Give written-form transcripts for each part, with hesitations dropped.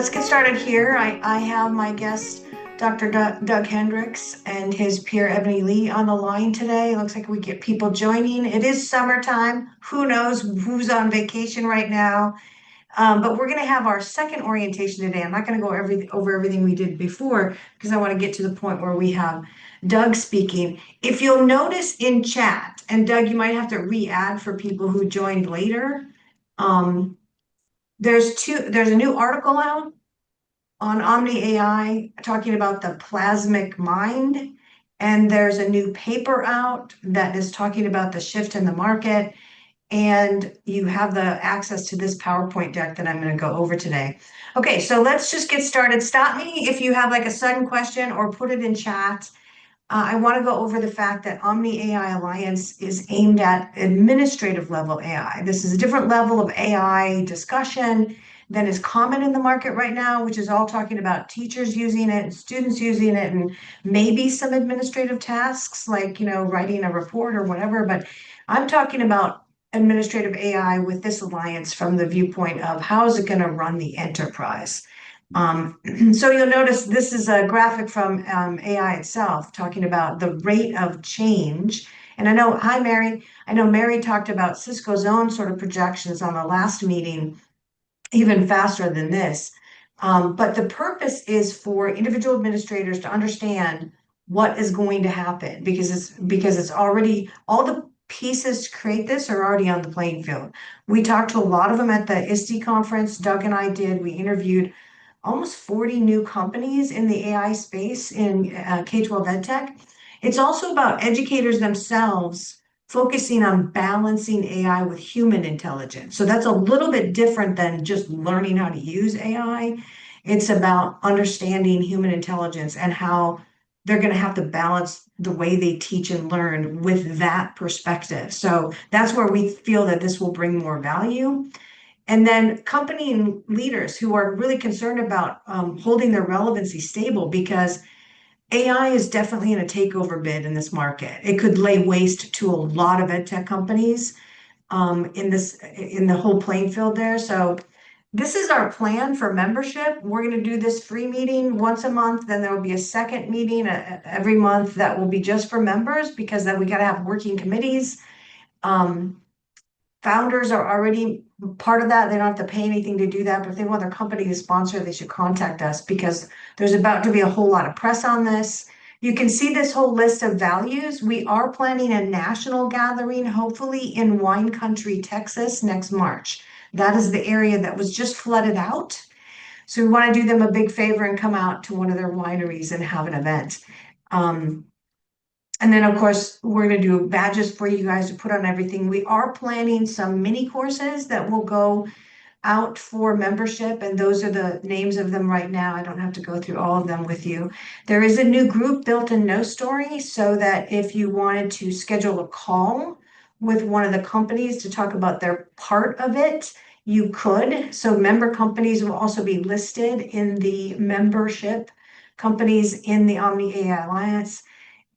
let's get started here. I have my guest, Dr. Doug Hendrix, and his peer Ebony Lee on the line today. It looks like we get people joining. It is summertime. Who knows who's on vacation right now? But we're going to have our second orientation today. I'm not going to go over everything we did before because I want to get to the point where we have Doug speaking. If you'll notice in chat, and Doug, you might have to re-add for people who joined later. There's a new article out on Omni-AI talking about the plasmic mind, and there's a new paper out that is talking about the shift in the market, and you have the access to this PowerPoint deck that I'm going to go over today. Okay, so let's just get started. Stop me if you have like a sudden question or put it in chat. I want to go over the fact that Omni-AI Alliance is aimed at administrative level AI. This is a different level of AI discussion than is common in the market right now, which is all talking about teachers using it and students using it and maybe some administrative tasks like, writing a report or whatever. But I'm talking about administrative AI with this alliance from the viewpoint of how is it going to run the enterprise. So you'll notice this is a graphic from AI itself talking about the rate of change. And hi, Mary. I know Mary talked about Cisco's own sort of projections on the last meeting, even faster than this. But the purpose is for individual administrators to understand what is going to happen because it's already, all the pieces to create this are already on the playing field. We talked to a lot of them at the ISTE conference. Doug and I did. We interviewed almost 40 new companies in the AI space in K-12 EdTech. It's also about educators themselves focusing on balancing AI with human intelligence. So that's a little bit different than just learning how to use AI. It's about understanding human intelligence and how they're going to have to balance the way they teach and learn with that perspective. So that's where we feel that this will bring more value. And then company leaders who are really concerned about holding their relevancy stable because AI is definitely in a takeover bid in this market. It could lay waste to a lot of EdTech companies in the whole playing field there. So this is our plan for membership. We're going to do this free meeting once a month. Then there will be a second meeting every month that will be just for members because then we got to have working committees. Founders are already part of that. They don't have to pay anything to do that, but if they want their company to sponsor, they should contact us because there's about to be a whole lot of press on this. You can see this whole list of values. We are planning a national gathering, hopefully in Wine Country, Texas, next March. That is the area that was just flooded out. So we want to do them a big favor and come out to one of their wineries and have an event. And then, of course, we're going to do badges for you guys to put on everything. We are planning some mini courses that will go out for membership, and those are the names of them right now. I don't have to go through all of them with you. There is a new group built in No Story so that if you wanted to schedule a call with one of the companies to talk about their part of it, you could. So member companies will also be listed in the membership companies in the Omni-AI Alliance.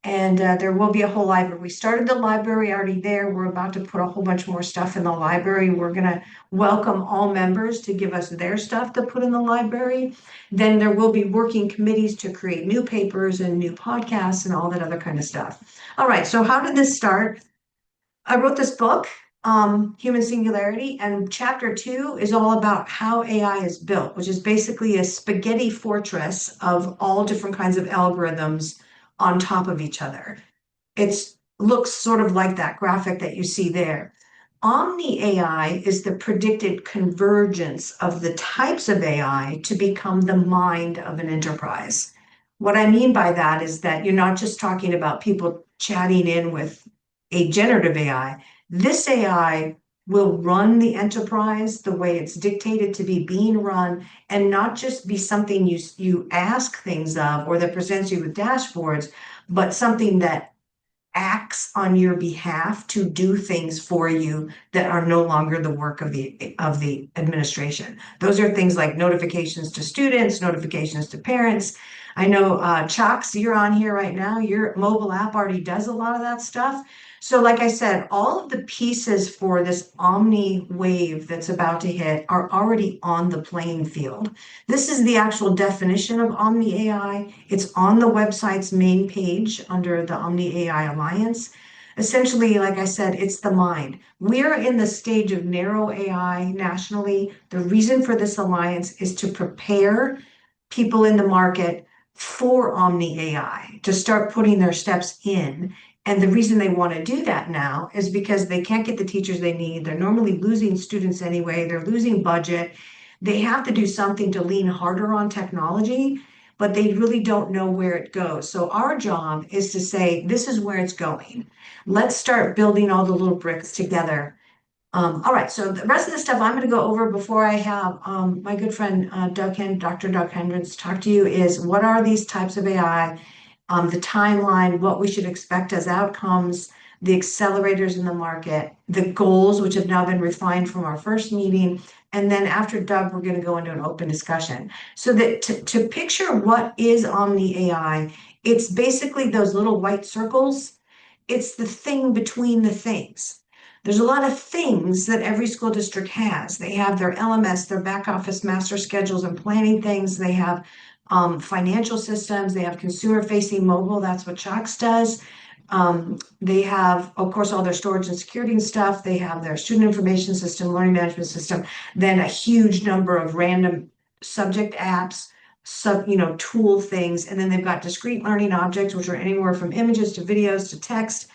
And there will be a whole library. We started the library already there. We're about to put a whole bunch more stuff in the library. We're going to welcome all members to give us their stuff to put in the library. Then there will be working committees to create new papers and new podcasts and all that other kind of stuff. All right, so how did this start? I wrote this book, Human Singularity, and chapter 2 is all about how AI is built, which is basically a spaghetti fortress of all different kinds of algorithms on top of each other. It looks sort of like that graphic that you see there. Omni-AI is the predicted convergence of the types of AI to become the mind of an enterprise. What I mean by that is that you're not just talking about people chatting in with a generative AI. This AI will run the enterprise the way it's dictated to be being run and not just be something you ask things of or that presents you with dashboards, but something that acts on your behalf to do things for you that are no longer the work of the administration. Those are things like notifications to students, notifications to parents. I know, Chox, you're on here right now. Your mobile app already does a lot of that stuff. So like I said, all of the pieces for this Omni wave that's about to hit are already on the playing field. This is the actual definition of Omni AI. It's on the website's main page under the Omni AI Alliance. Essentially, like I said, it's the mind. We're in the stage of narrow AI nationally. The reason for this alliance is to prepare people in the market for Omni AI to start putting their steps in. And the reason they want to do that now is because they can't get the teachers they need. They're normally losing students anyway. They're losing budget. They have to do something to lean harder on technology, but they really don't know where it goes. So our job is to say, this is where it's going. Let's start building all the little bricks together. All right, so the rest of the stuff I'm going to go over before I have my good friend Dr. Doug Hendrix talk to you is what are these types of AI, the timeline, what we should expect as outcomes, the accelerators in the market, the goals, which have now been refined from our first meeting. And then after Doug, we're going to go into an open discussion. So that to picture what is Omni AI, it's basically those little white circles. It's the thing between the things. There's a lot of things that every school district has. They have their LMS, their back office master schedules and planning things. They have financial systems. They have consumer-facing mobile. That's what Shocks does. They have, of course, all their storage and security and stuff. They have their student information system, learning management system, then a huge number of random subject apps, tool things. And then they've got discrete learning objects, which are anywhere from images to videos to text,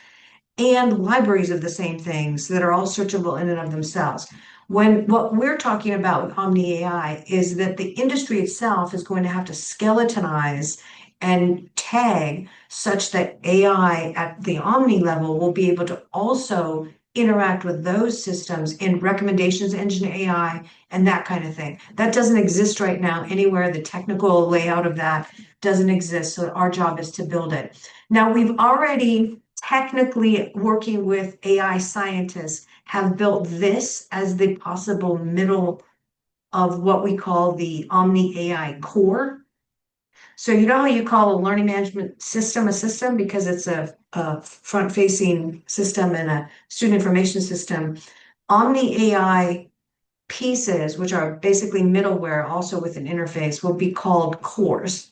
and libraries of the same things that are all searchable in and of themselves. What we're talking about with Omni AI is that the industry itself is going to have to skeletonize and tag such that AI at the Omni level will be able to also interact with those systems in recommendations engine AI and that kind of thing. That doesn't exist right now anywhere. The technical layout of that doesn't exist. So our job is to build it. Now we've already technically working with AI scientists have built this as the possible middle of what we call the Omni AI core. So you know how you call a learning management system a system because it's a front-facing system and a student information system. Omni AI pieces, which are basically middleware also with an interface, will be called cores.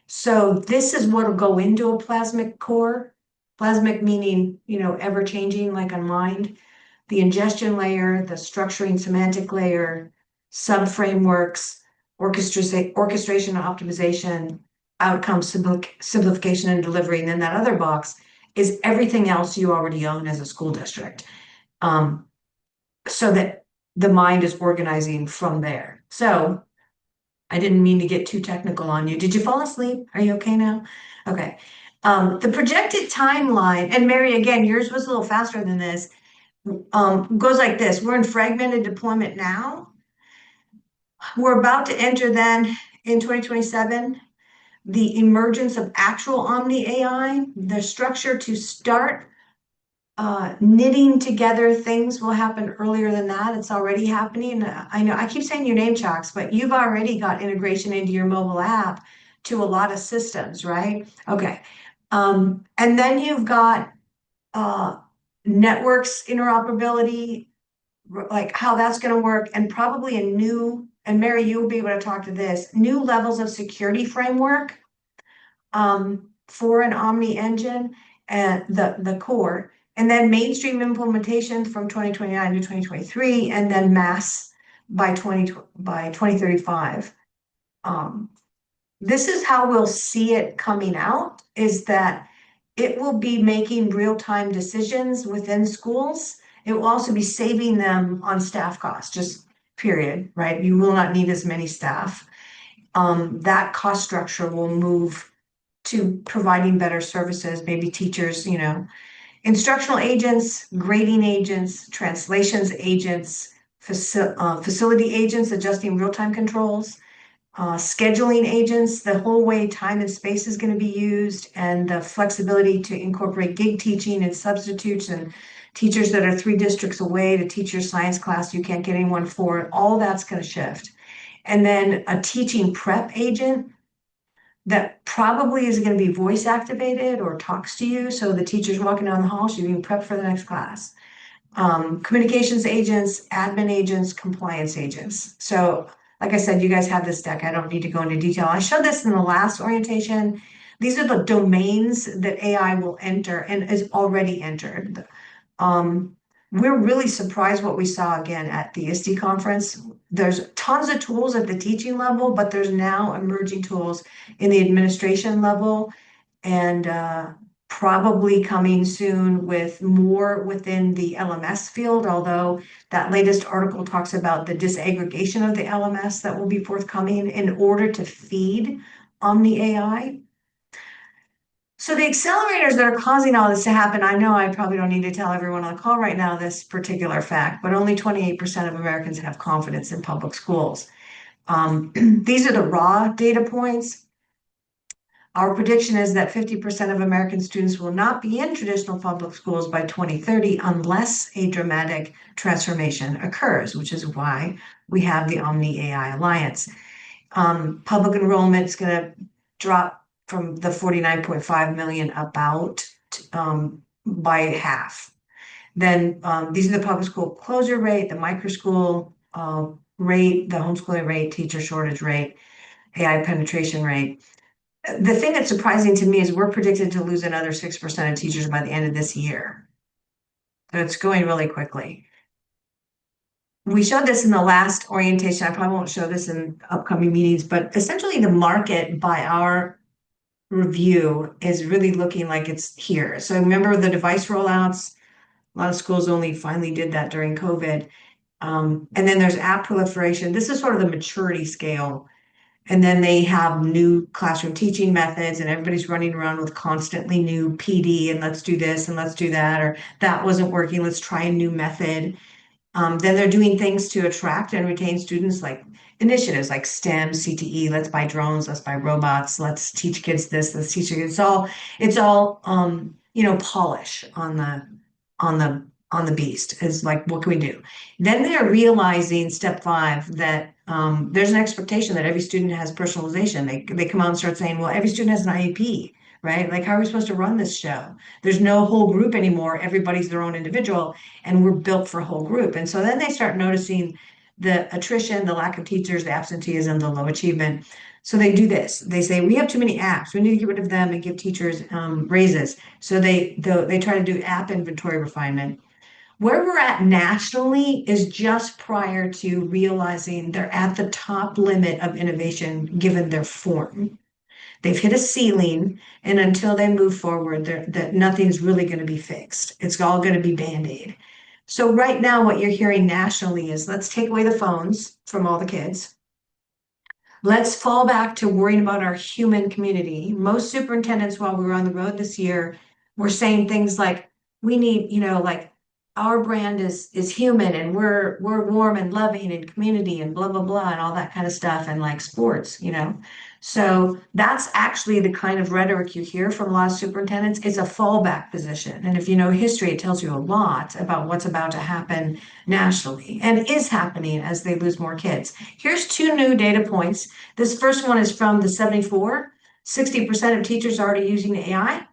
So this is what will go into a plasmic core. Plasmic meaning, ever changing like a mind. The ingestion layer, the structuring semantic layer, sub-frameworks, orchestration and optimization, outcome simplification and delivery. And then that other box is everything else you already own as a school district. So that the mind is organizing from there. So I didn't mean to get too technical on you. Did you fall asleep? Are you okay now? Okay. The projected timeline, and Mary, again, yours was a little faster than this, goes like this. We're in fragmented deployment now. We're about to enter then in 2027, the emergence of actual Omni AI, the structure to start knitting together things will happen earlier than that. It's already happening. I know I keep saying your name, Chalks, but you've already got integration into your mobile app to a lot of systems, right? Okay. And then you've got networks interoperability, like how that's going to work, and probably a new, and Mary, you'll be able to talk to this, new levels of security framework for an Omni engine and the core. And then mainstream implementation from 2029 to 2023, and then mass by 2035. This is how we'll see it coming out, is that it will be making real-time decisions within schools. It will also be saving them on staff costs, just period, right? You will not need as many staff. That cost structure will move to providing better services, maybe teachers, instructional agents, grading agents, translations agents, facility agents adjusting real-time controls, scheduling agents, the whole way time and space is going to be used, and the flexibility to incorporate gig teaching and substitutes and teachers that are 3 districts away to teach your science class you can't get anyone for it. All that's going to shift. And then a teaching prep agent, that probably is going to be voice activated or talks to you. So the teacher's walking down the hall, she's being prepped for the next class. Communications agents, admin agents, compliance agents. So like I said, you guys have this deck. I don't need to go into detail. I showed this in the last orientation. These are the domains that AI will enter and is already entered. We're really surprised what we saw again at the ISTE conference. There's tons of tools at the teaching level, but there's now emerging tools in the administration level, and probably coming soon with more within the LMS field, although that latest article talks about the disaggregation of the LMS that will be forthcoming in order to feed Omni-AI. So the accelerators that are causing all this to happen, I know I probably don't need to tell everyone on the call right now this particular fact, but only 28% of Americans have confidence in public schools. These are the raw data points. Our prediction is that 50% of American students will not be in traditional public schools by 2030 unless a dramatic transformation occurs, which is why we have the Omni-AI Alliance. Public enrollment is going to drop from the 49.5 million about by half. Then these are the public school closure rate, the micro school rate, the homeschooling rate, teacher shortage rate, AI penetration rate. The thing that's surprising to me is we're predicted to lose another 6% of teachers by the end of this year. So it's going really quickly. We showed this in the last orientation. I probably won't show this in upcoming meetings, but essentially the market by our review is really looking like it's here. So remember the device rollouts, a lot of schools only finally did that during COVID. And then there's app proliferation. This is sort of the maturity scale. And then they have new classroom teaching methods, and everybody's running around with constantly new PD, and let's do this and let's do that, or that wasn't working, let's try a new method. Then they're doing things to attract and retain students, like initiatives like STEM, CTE, let's buy drones, let's buy robots, let's teach kids this, let's teach it. It's all polish on the beast. Is like, what can we do? Then they're realizing step 5 that there's an expectation that every student has personalization. They come out and start saying, well, every student has an IEP, right? Like, how are we supposed to run this show? There's no whole group anymore. Everybody's their own individual, and we're built for a whole group. And so then they start noticing the attrition, the lack of teachers, the absenteeism, the low achievement. So they do this. They say, we have too many apps. We need to get rid of them and give teachers raises. So they try to do app inventory refinement. Where we're at nationally is just prior to realizing they're at the top limit of innovation given their form. They've hit a ceiling, and until they move forward, that nothing's really going to be fixed. It's all going to be Band-Aid. So right now, what you're hearing nationally is, let's take away the phones from all the kids. Let's fall back to worrying about our human community. Most superintendents, while we were on the road this year, were saying things like, we need, like, our brand is human, and we're warm and loving and community and blah, blah, blah, and all that kind of stuff, and like sports, So that's actually the kind of rhetoric you hear from a lot of superintendents. It's a fallback position. And if you know history, it tells you a lot about what's about to happen nationally and is happening as they lose more kids. Here's 2 new data points. This first one is from the 74. 60% of teachers are already using AI,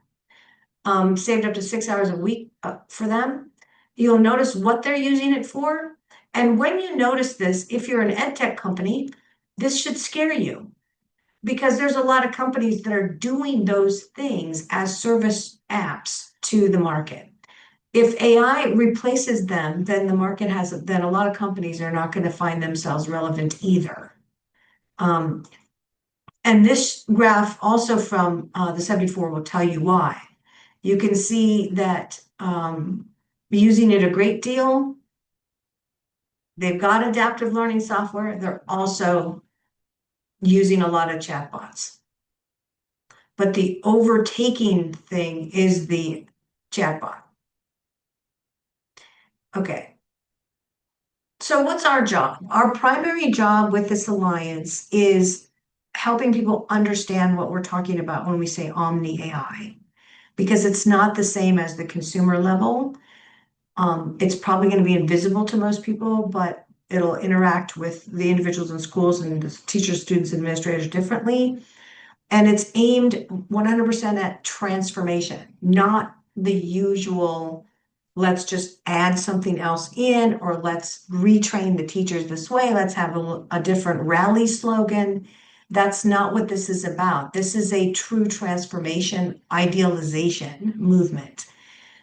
saved up to 6 hours a week for them. You'll notice what they're using it for. And when you notice this, if you're an ed tech company, this should scare you, because there's a lot of companies that are doing those things as service apps to the market. If AI replaces them, then then a lot of companies are not going to find themselves relevant either. And this graph also from the 74 will tell you why. You can see that using it a great deal. They've got adaptive learning software. They're also using a lot of chatbots. But the overtaking thing is the chatbot. Okay. So what's our job? Our primary job with this alliance is helping people understand what we're talking about when we say Omni-AI, because it's not the same as the consumer level. It's probably going to be invisible to most people, but it'll interact with the individuals in schools and the teachers, students, administrators differently. And it's aimed 100% at transformation, not the usual, let's just add something else in, or let's retrain the teachers this way. Let's have a different rally slogan. That's not what this is about. This is a true transformation, idealization movement.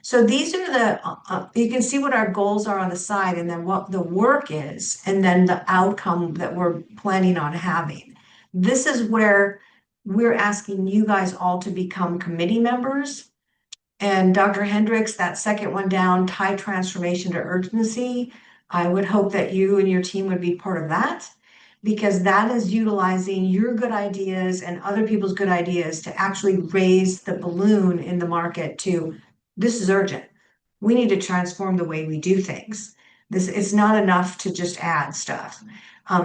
So these are you can see what our goals are on the side, and then what the work is, and then the outcome that we're planning on having. This is where we're asking you guys all to become committee members. And Dr. Hendrix, that second one down, tie transformation to urgency. I would hope that you and your team would be part of that, because that is utilizing your good ideas and other people's good ideas to actually raise the balloon in the market to, this is urgent. We need to transform the way we do things. It's not enough to just add stuff.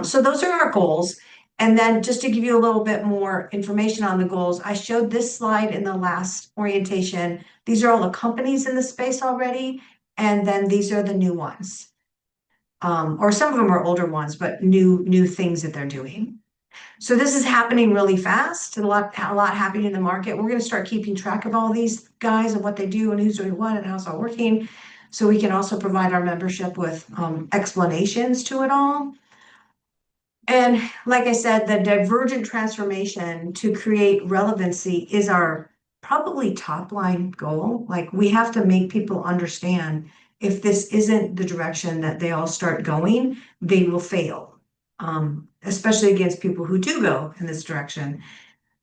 So those are our goals. And then just to give you a little bit more information on the goals, I showed this slide in the last orientation. These are all the companies in the space already, and then these are the new ones. Or some of them are older ones, but new things that they're doing. So this is happening really fast. A lot happening in the market. We're going to start keeping track of all these guys and what they do and who's doing what and how it's all working. So we can also provide our membership with explanations to it all. And like I said, the divergent transformation to create relevancy is our probably top line goal. Like, we have to make people understand, if this isn't the direction that they all start going, they will fail, especially against people who do go in this direction.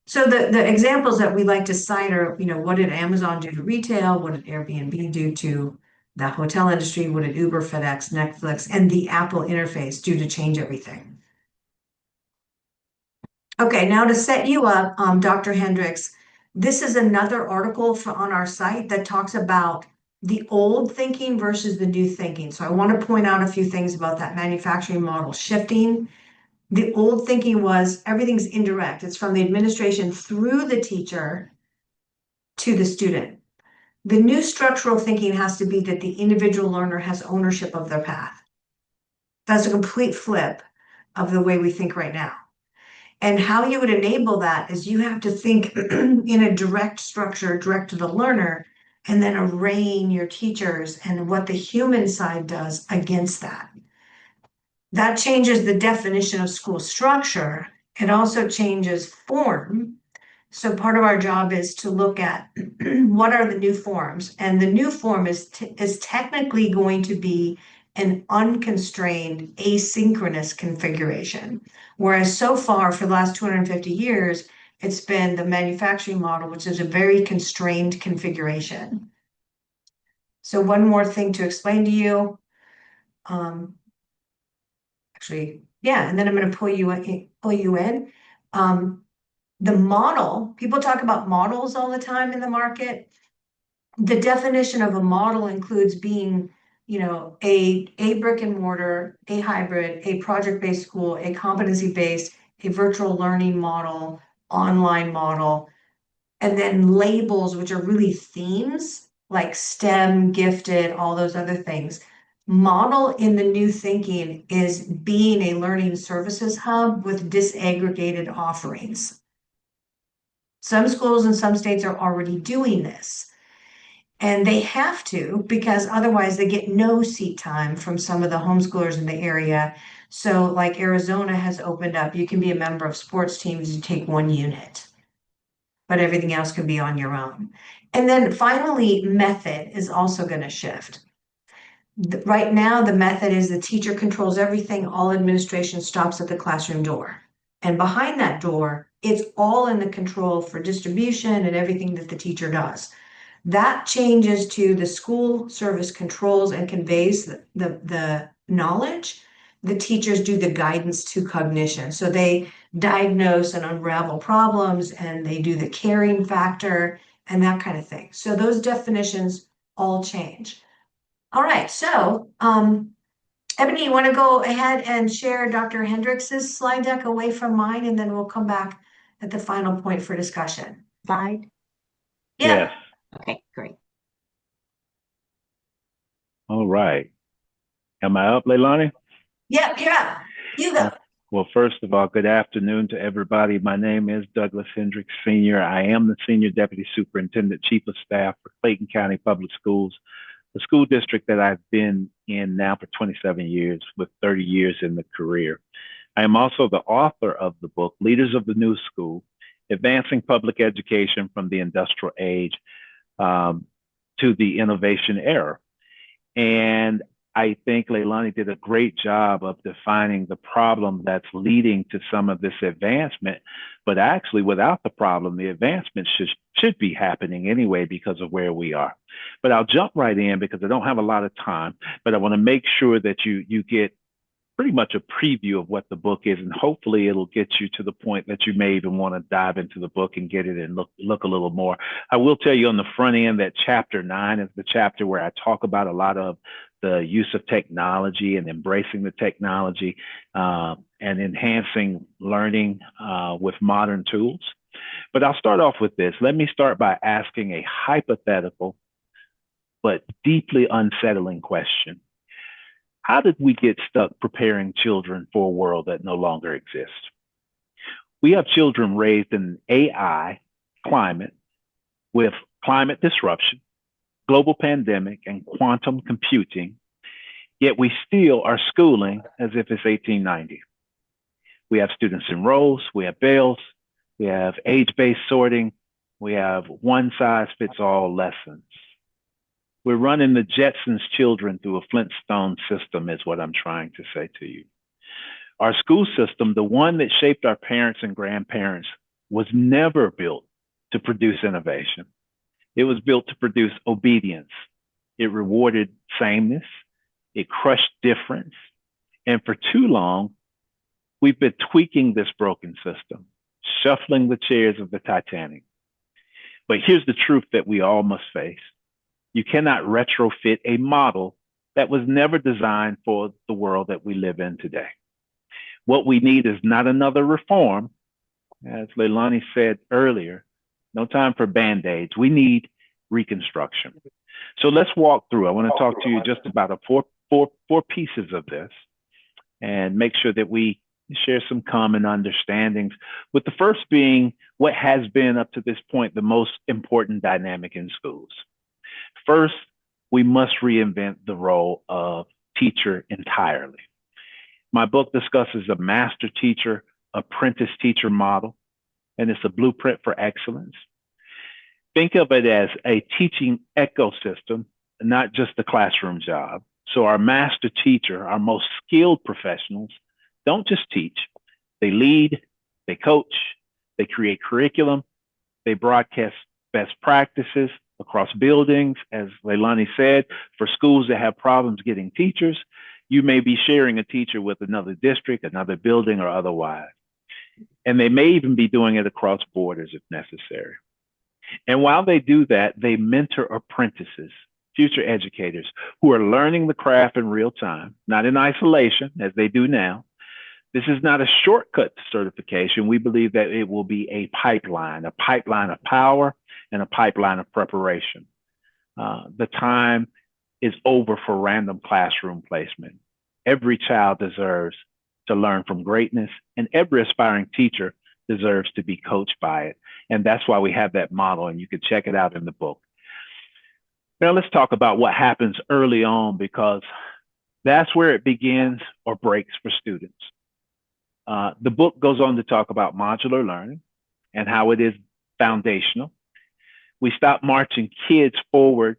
So the examples that we like to cite are, what did Amazon do to retail? What did Airbnb do to the hotel industry? What did Uber, FedEx, Netflix, and the Apple interface do to change everything? Okay, now to set you up, Dr. Hendrix, this is another article on our site that talks about the old thinking versus the new thinking. So I want to point out a few things about that manufacturing model shifting. The old thinking was everything's indirect. It's from the administration through the teacher to the student. The new structural thinking has to be that the individual learner has ownership of their path. That's a complete flip of the way we think right now. And how you would enable that is you have to think in a direct structure, direct to the learner, and then arraign your teachers and what the human side does against that. That changes the definition of school structure. It also changes form. So part of our job is to look at what are the new forms, and the new form is technically going to be an unconstrained asynchronous configuration. Whereas so far for the last 250 years, it's been the manufacturing model, which is a very constrained configuration. So one more thing to explain to you. Actually, yeah, and then I'm going to pull you in. The model, people talk about models all the time in the market. The definition of a model includes being, a brick and mortar, a hybrid, a project-based school, a competency-based, a virtual learning model, online model, and then labels, which are really themes like STEM, gifted, all those other things. Model in the new thinking is being a learning services hub with disaggregated offerings. Some schools in some states are already doing this. And they have to, because otherwise they get no seat time from some of the homeschoolers in the area. So like Arizona has opened up, you can be a member of sports teams, you take one unit, but everything else can be on your own. And then finally, method is also going to shift. Right now, the method is the teacher controls everything. All administration stops at the classroom door. And behind that door, it's all in the control for distribution and everything that the teacher does. That changes to the school service controls and conveys the knowledge. The teachers do the guidance to cognition. So they diagnose and unravel problems, and they do the caring factor and that kind of thing. So those definitions all change. All right, so Ebony, you want to go ahead and share Dr. Hendrix's slide deck away from mine, and then we'll come back at the final point for discussion. Slide? Yeah. Yes. Okay, great. All right. Am I up, Leilani? Yeah, you're up. You go. Well, first of all, good afternoon to everybody. My name is Douglas Hendrix, Sr. I am the Senior Deputy Superintendent, Chief of Staff for Clayton County Public Schools, the school district that I've been in now for 27 years with 30 years in the career. I am also the author of the book, Leaders of the New School, Advancing Public Education from the Industrial Age to the Innovation Era. And I think Leilani did a great job of defining the problem that's leading to some of this advancement. But actually, without the problem, the advancement should be happening anyway because of where we are. But I'll jump right in because I don't have a lot of time, but I want to make sure that you get pretty much a preview of what the book is, and hopefully it'll get you to the point that you may even want to dive into the book and get it and look a little more. I will tell you on the front end that chapter 9 is the chapter where I talk about a lot of the use of technology and embracing the technology and enhancing learning with modern tools. But I'll start off with this. Let me start by asking a hypothetical but deeply unsettling question. How did we get stuck preparing children for a world that no longer exists? We have children raised in an AI climate with climate disruption, global pandemic, and quantum computing, yet we still are schooling as if it's 1890. We have students in rows, we have bales, we have age-based sorting, we have one-size-fits-all lessons. We're running the Jetsons children through a Flintstone system is what I'm trying to say to you. Our school system, the one that shaped our parents and grandparents, was never built to produce innovation. It was built to produce obedience. It rewarded sameness. It crushed difference. And for too long, we've been tweaking this broken system, shuffling the chairs of the Titanic. But here's the truth that we all must face. You cannot retrofit a model that was never designed for the world that we live in today. What we need is not another reform. As Leilani said earlier, no time for Band-Aids. We need reconstruction. So let's walk through. I want to talk to you just about four pieces of this and make sure that we share some common understandings, with the first being what has been up to this point the most important dynamic in schools. First, we must reinvent the role of teacher entirely. My book discusses a master teacher, apprentice teacher model, and it's a blueprint for excellence. Think of it as a teaching ecosystem, not just a classroom job. So our master teacher, our most skilled professionals, don't just teach. They lead, they coach, they create curriculum, they broadcast best practices across buildings. As Leilani said, for schools that have problems getting teachers, you may be sharing a teacher with another district, another building, or otherwise. And they may even be doing it across borders if necessary. And while they do that, they mentor apprentices, future educators, who are learning the craft in real time, not in isolation as they do now. This is not a shortcut to certification. We believe that it will be a pipeline of power and a pipeline of preparation. The time is over for random classroom placement. Every child deserves to learn from greatness, and every aspiring teacher deserves to be coached by it. And that's why we have that model, and you can check it out in the book. Now let's talk about what happens early on, because that's where it begins or breaks for students. The book goes on to talk about modular learning and how it is foundational. We stop marching kids forward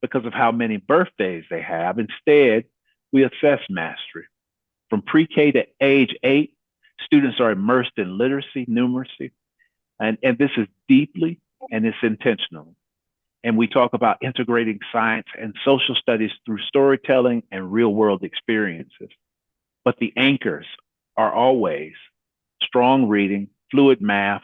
because of how many birthdays they have. Instead, we assess mastery. From pre-K to age 8, students are immersed in literacy, numeracy, and this is deeply and it's intentional. And we talk about integrating science and social studies through storytelling and real-world experiences. But the anchors are always strong reading, fluid math,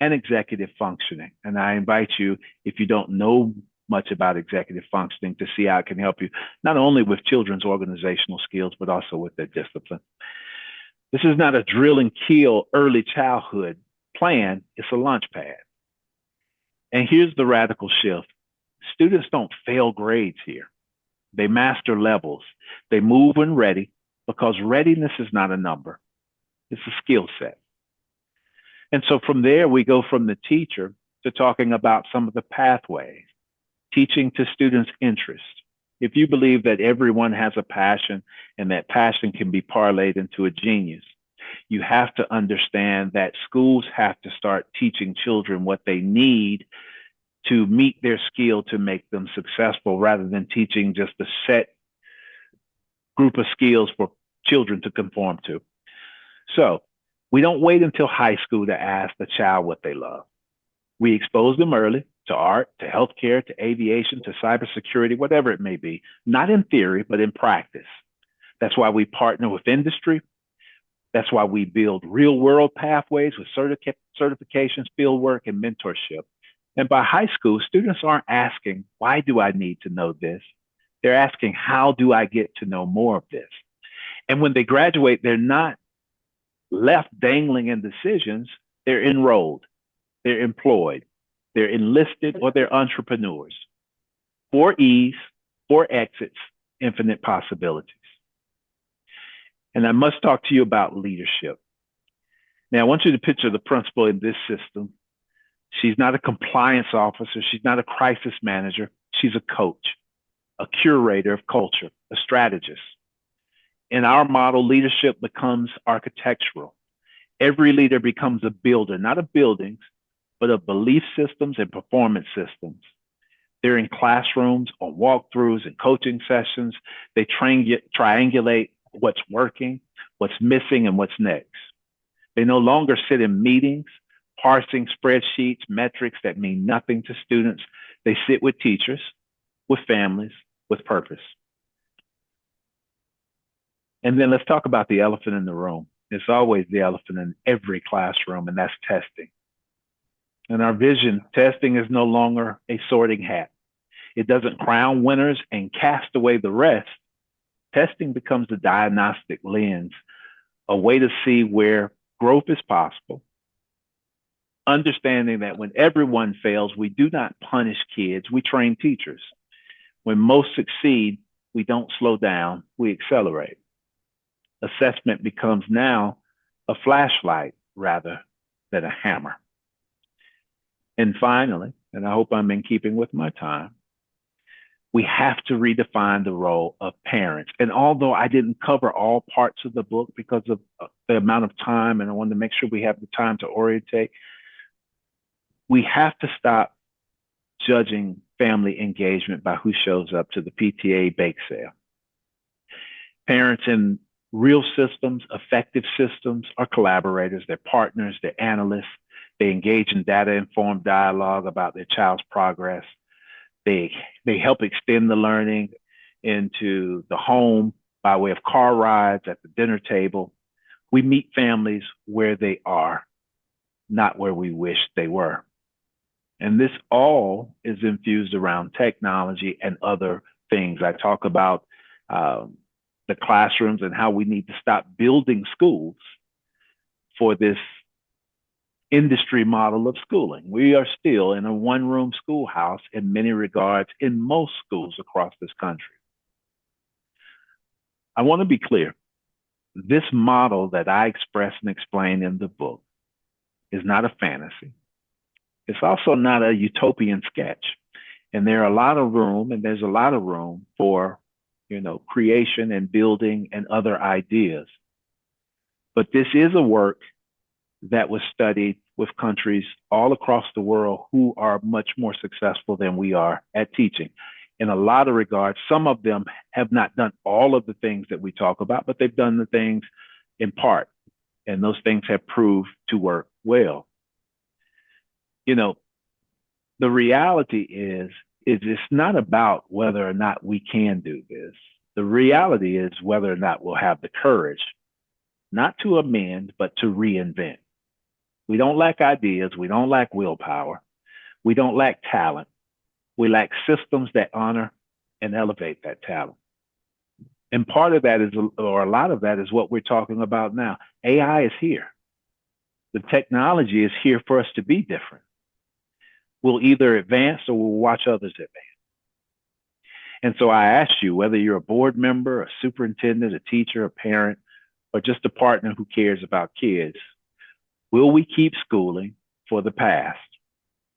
and executive functioning. And I invite you, if you don't know much about executive functioning, to see how it can help you, not only with children's organizational skills, but also with their discipline. This is not a drill and kill early childhood plan, it's a launch pad. And here's the radical shift. Students don't fail grades here. They master levels. They move when ready, because readiness is not a number. It's a skill set. And so from there, we go from the teacher to talking about some of the pathways, teaching to students' interests. If you believe that everyone has a passion and that passion can be parlayed into a genius, you have to understand that schools have to start teaching children what they need to meet their skill to make them successful, rather than teaching just a set group of skills for children to conform to. So we don't wait until high school to ask the child what they love. We expose them early to art, to healthcare, to aviation, to cybersecurity, whatever it may be, not in theory, but in practice. That's why we partner with industry. That's why we build real world pathways with certifications, fieldwork, and mentorship. And by high school, students aren't asking, why do I need to know this? They're asking, how do I get to know more of this? And when they graduate, they're not left dangling in decisions. They're enrolled, they're employed, they're enlisted, or they're entrepreneurs. 4 E's, 4 exits, infinite possibilities. And I must talk to you about leadership. Now, I want you to picture the principal in this system. She's not a compliance officer. She's not a crisis manager. She's a coach, a curator of culture, a strategist. In our model, leadership becomes architectural. Every leader becomes a builder, not of buildings, but of belief systems and performance systems. They're in classrooms, on walkthroughs and coaching sessions. They triangulate what's working, what's missing, and what's next. They no longer sit in meetings, parsing spreadsheets, metrics that mean nothing to students. They sit with teachers, with families, with purpose. And then let's talk about the elephant in the room. It's always the elephant in every classroom, and that's testing. In our vision, testing is no longer a sorting hat. It doesn't crown winners and cast away the rest. Testing becomes a diagnostic lens, a way to see where growth is possible, understanding that when everyone fails, we do not punish kids, we train teachers. When most succeed, we don't slow down, we accelerate. Assessment becomes now a flashlight rather than a hammer. And finally, and I hope I'm in keeping with my time, we have to redefine the role of parents. And although I didn't cover all parts of the book because of the amount of time, and I wanted to make sure we have the time to orientate, we have to stop judging family engagement by who shows up to the PTA bake sale. Parents in real systems, effective systems, are collaborators, they're partners, they're analysts, they engage in data-informed dialogue about their child's progress. They help extend the learning into the home by way of car rides, at the dinner table. We meet families where they are, not where we wish they were. And this all is infused around technology and other things. I talk about the classrooms and how we need to stop building schools for this industry model of schooling. We are still in a one-room schoolhouse in many regards in most schools across this country. I want to be clear. This model that I express and explain in the book is not a fantasy. It's also not a utopian sketch. And there's a lot of room for, creation and building and other ideas. But this is a work that was studied with countries all across the world who are much more successful than we are at teaching. In a lot of regards, some of them have not done all of the things that we talk about, but they've done the things in part, and those things have proved to work well. The reality is it's not about whether or not we can do this. The reality is whether or not we'll have the courage, not to amend, but to reinvent. We don't lack ideas. We don't lack willpower. We don't lack talent. We lack systems that honor and elevate that talent. And part of that is, or a lot of that is what we're talking about now. AI is here. The technology is here for us to be different. We'll either advance or we'll watch others advance. And so I ask you, whether you're a board member, a superintendent, a teacher, a parent, or just a partner who cares about kids. Will we keep schooling for the past,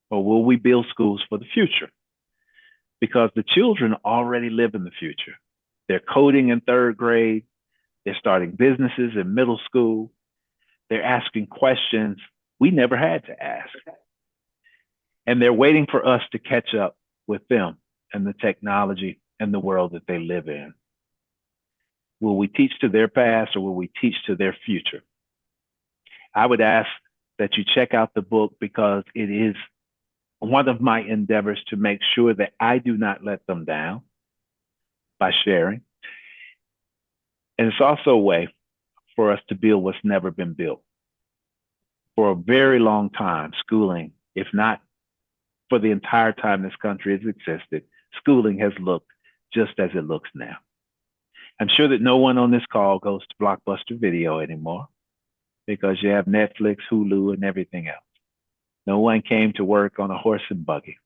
or will we build schools for the future? Because the children already live in the future. They're coding in third grade. They're starting businesses in middle school. They're asking questions we never had to ask. And they're waiting for us to catch up with them and the technology and the world that they live in. Will we teach to their past, or will we teach to their future? I would ask that you check out the book, because it is one of my endeavors to make sure that I do not let them down by sharing. And it's also a way for us to build what's never been built. For a very long time, schooling, if not for the entire time this country has existed, schooling has looked just as it looks now. I'm sure that no one on this call goes to Blockbuster Video anymore, because you have Netflix, Hulu, and everything else. No one came to work on a horse and buggy.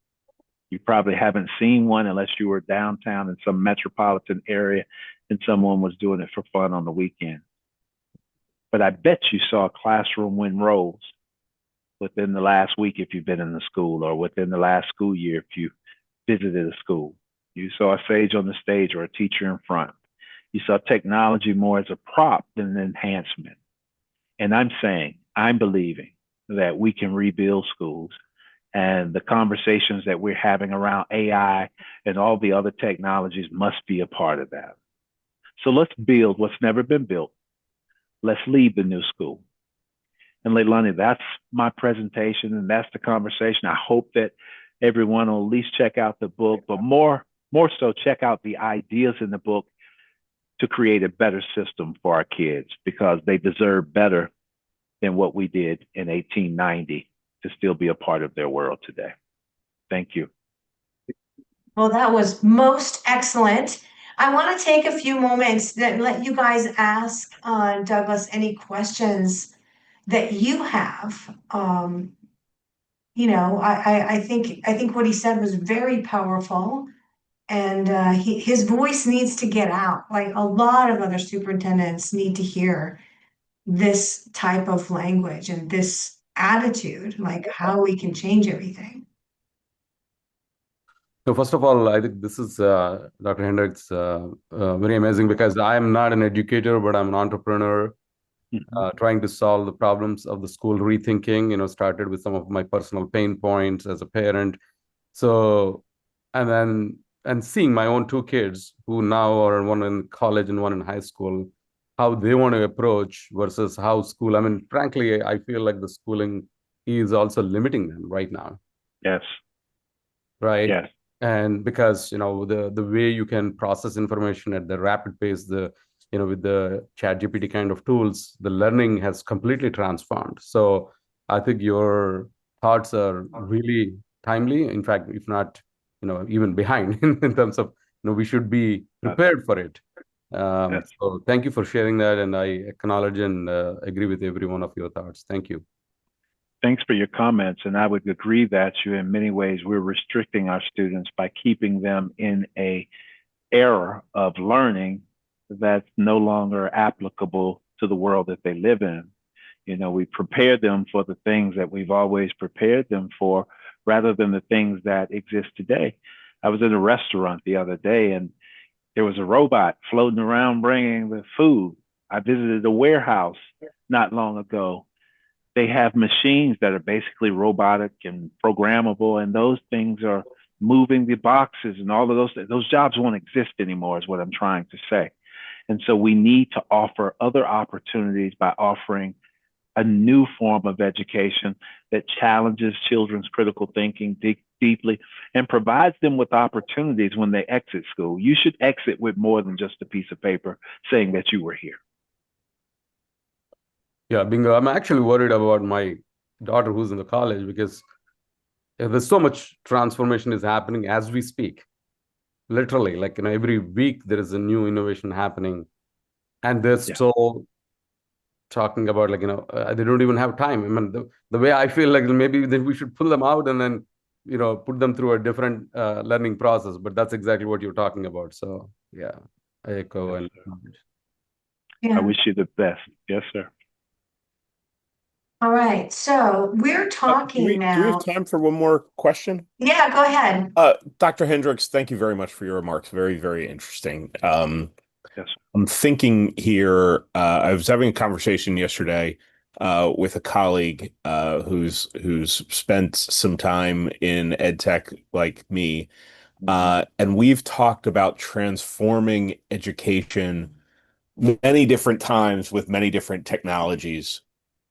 You probably haven't seen one unless you were downtown in some metropolitan area and someone was doing it for fun on the weekend. But I bet you saw a classroom win roles within the last week if you've been in the school, or within the last school year if you visited a school. You saw a sage on the stage or a teacher in front. You saw technology more as a prop than an enhancement. And I'm believing that we can rebuild schools, and the conversations that we're having around AI and all the other technologies must be a part of that. So let's build what's never been built. Let's lead the new school. And Leilani, that's my presentation, and that's the conversation. I hope that everyone will at least check out the book, but more so check out the ideas in the book to create a better system for our kids, because they deserve better than what we did in 1890 to still be a part of their world today. Thank you. Well, that was most excellent. I want to take a few moments that let you guys ask Douglas any questions that you have. I think what he said was very powerful, and his voice needs to get out. Like, a lot of other superintendents need to hear this type of language and this attitude, like how we can change everything. So first of all, I think this is Dr. Hendrix, very amazing, because I am not an educator, but I'm an entrepreneur trying to solve the problems of the school rethinking. Started with some of my personal pain points as a parent. So, and seeing my own two kids who now are one in college and one in high school, how they want to approach versus how school. I mean, frankly, I feel like the schooling is also limiting them right now. Yes. Right. Yes. And because the way you can process information at the rapid pace, with the ChatGPT kind of tools, the learning has completely transformed. So I think your thoughts are really timely. In fact, if not, even behind in terms of we should be prepared for it. So thank you for sharing that, and I acknowledge and agree with every one of your thoughts. Thank you. Thanks for your comments. And I would agree that in many ways, we're restricting our students by keeping them in a era of learning that's no longer applicable to the world that they live in. We prepare them for the things that we've always prepared them for, rather than the things that exist today. I was in a restaurant the other day, and there was a robot floating around bringing the food. I visited a warehouse not long ago. They have machines that are basically robotic and programmable, and those things are moving the boxes, and all of those jobs won't exist anymore, is what I'm trying to say. And so we need to offer other opportunities by offering a new form of education that challenges children's critical thinking deeply and provides them with opportunities when they exit school. You should exit with more than just a piece of paper saying that you were here. Yeah, bingo. I'm actually worried about my daughter who's in the college, because there's so much transformation is happening as we speak. Literally, like every week there is a new innovation happening, and they're so talking about they don't even have time. I mean, the way I feel like maybe that we should pull them out and then put them through a different learning process. But that's exactly what you're talking about. So yeah, I echo and Yeah. I wish you the best. Yes, sir. All right. So we're Do talking we now. have time for one more question? Yeah, go ahead. Dr. Hendrix, thank you very much for your remarks. Very, very interesting. Yes, sir. I'm thinking here, I was having a conversation yesterday with a colleague who's spent some time in ed tech like me. And we've talked about transforming education many different times with many different technologies.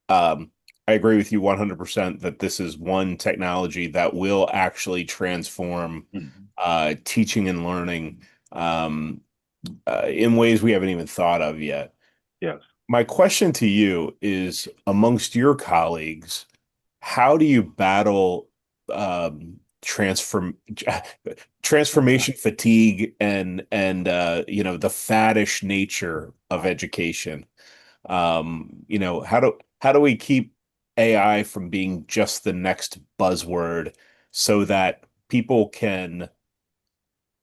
I agree with you 100% that this is one technology that will actually transform teaching and learning in ways we haven't even thought of yet. Yes. My question to you is, amongst your colleagues, how do you battle transformation fatigue and the faddish nature of education? How do we keep AI from being just the next buzzword so that people can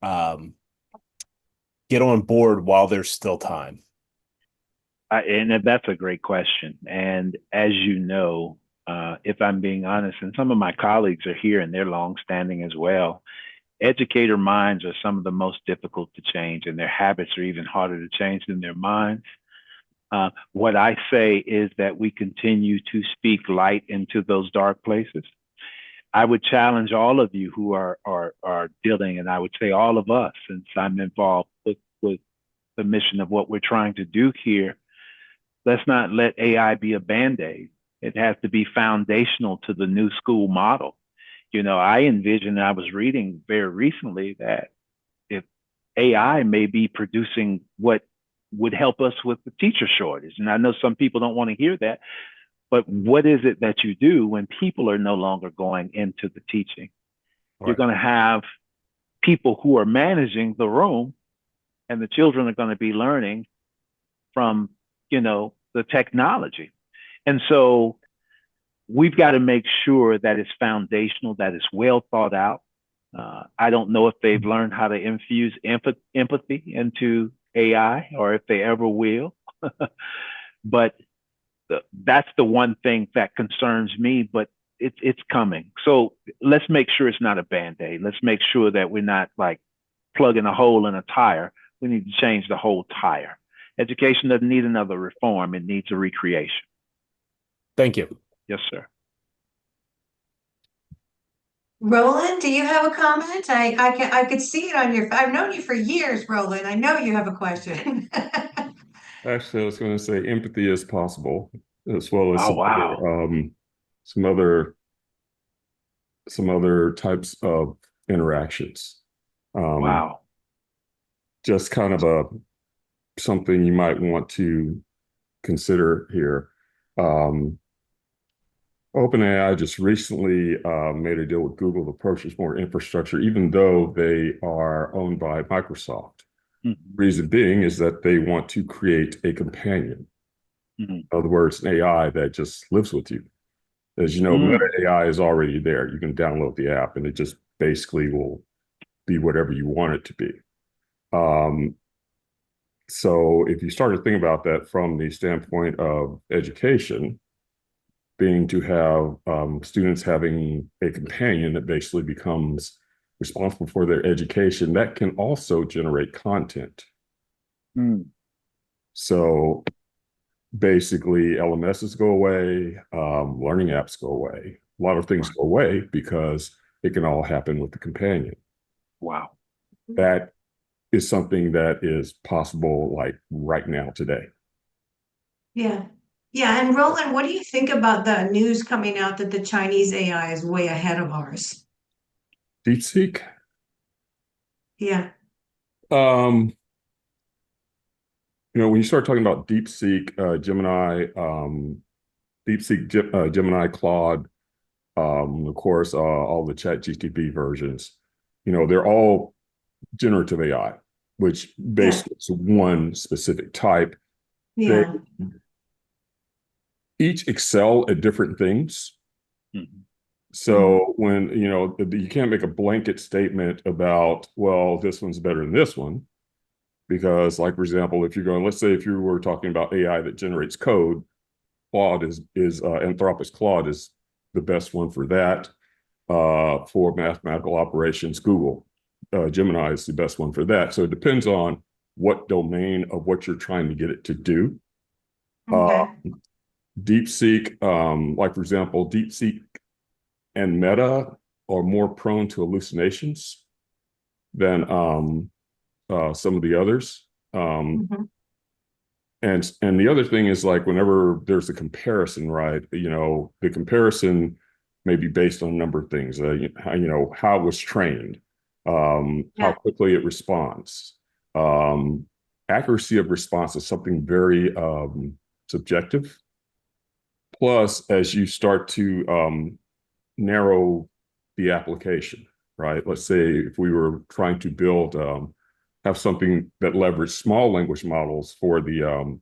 get on board while there's still time? And that's a great question. And as you know, if I'm being honest, and some of my colleagues are here and they're longstanding as well, educator minds are some of the most difficult to change, and their habits are even harder to change than their minds. What I say is that we continue to speak light into those dark places. I would challenge all of you who are dealing, and I would say all of us, since I'm involved with the mission of what we're trying to do here. Let's not let AI be a Band-Aid. It has to be foundational to the new school model. I envision, I was reading very recently that if AI may be producing what would help us with the teacher shortage. And I know some people don't want to hear that, but what is it that you do when people are no longer going into the teaching? Right. You're going to have people who are managing the room, and the children are going to be learning from, the technology. And so we've got to make sure that it's foundational, that it's well thought out. I don't know if they've learned how to infuse empathy into AI or if they ever will, but that's the one thing that concerns me, but it's coming. So let's make sure it's not a Band-Aid. Let's make sure that we're not like plugging a hole in a tire. We need to change the whole tire. Education doesn't need another reform. It needs a recreation. Thank you. Yes, sir. Roland, do you have a comment? I could see it on your. I've known you for years, Roland. I know you have a question. Actually, I was going to say empathy is possible, as well as some other types of interactions. Wow. Just kind of something you might want to consider here. OpenAI just recently made a deal with Google to purchase more infrastructure, even though they are owned by Microsoft. Mm-hmm. Reason being is that they want to create a companion. Mm-hmm. In other words, an AI that just lives with you. As you know, Meta AI is already there. You can download the app and it just basically will be whatever you want it to be. So if you start to think about that from the standpoint of education, being to have students having a companion that basically becomes responsible for their education, that can also generate content. So basically LMSs go away, learning apps go away. A lot of things go away because it can all happen with the companion. Wow. That is something that is possible like right now today. Yeah. Yeah. And Roland, what do you think about the news coming out that the Chinese AI is way ahead of ours? DeepSeek? Yeah. When you start talking about DeepSeek, Gemini, Claude, of course, all the ChatGPT versions, they're all generative AI, which basically is one specific type. Yeah. They each excel at different things. Mm-hmm. So when, you can't make a blanket statement about, well, this one's better than this one. Because, like, for example, if you're going, let's say if you were talking about AI that generates code, Claude is Anthropic's Claude is the best one for that. For mathematical operations, Google Gemini is the best one for that. So it depends on what domain of what you're trying to get it to do. Okay. DeepSeek, like for example, DeepSeek and Meta are more prone to hallucinations than some of the others. Mhm. And the other thing is, like, whenever there's a comparison, right? The comparison may be based on a number of things. How it was trained, how quickly it responds. Accuracy of response is something very subjective. Plus, as you start to narrow the application, right? Let's say if we were trying to build, have something that leveraged small language models for the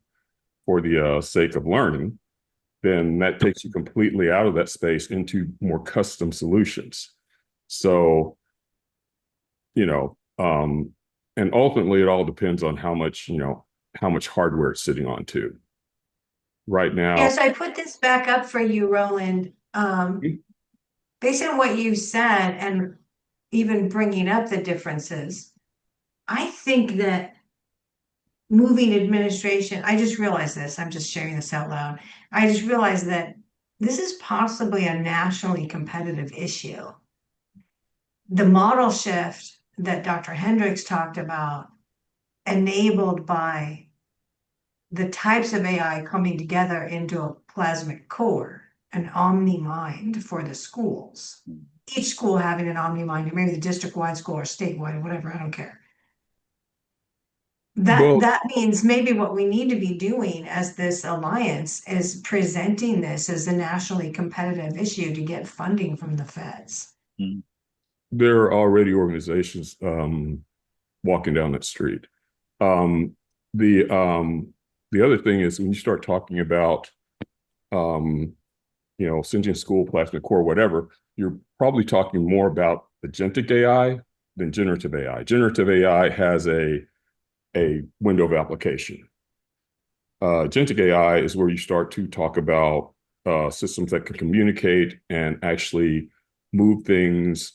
sake of learning, then that takes you completely out of that space into more custom solutions. So, and ultimately it all depends on how much hardware it's sitting on too. Right now. Yes, I put this back up for you, Roland. Based on what you said and even bringing up the differences, I think that moving administration, I just realized this, I'm just sharing this out loud. I just realized that this is possibly a nationally competitive issue. The model shift that Dr. Hendrix talked about, enabled by the types of AI coming together into a plasmic core, an Omni-mind for the schools. Each school having an Omni-mind, or maybe the district-wide school or statewide, whatever, I don't care. That means maybe what we need to be doing as this alliance is presenting this as a nationally competitive issue to get funding from the feds. There are already organizations walking down that street. The other thing is, when you start talking about sentient school, plasmic core, whatever, you're probably talking more about agentic AI than generative AI. Generative AI has a window of application. Agentic AI is where you start to talk about systems that can communicate and actually move things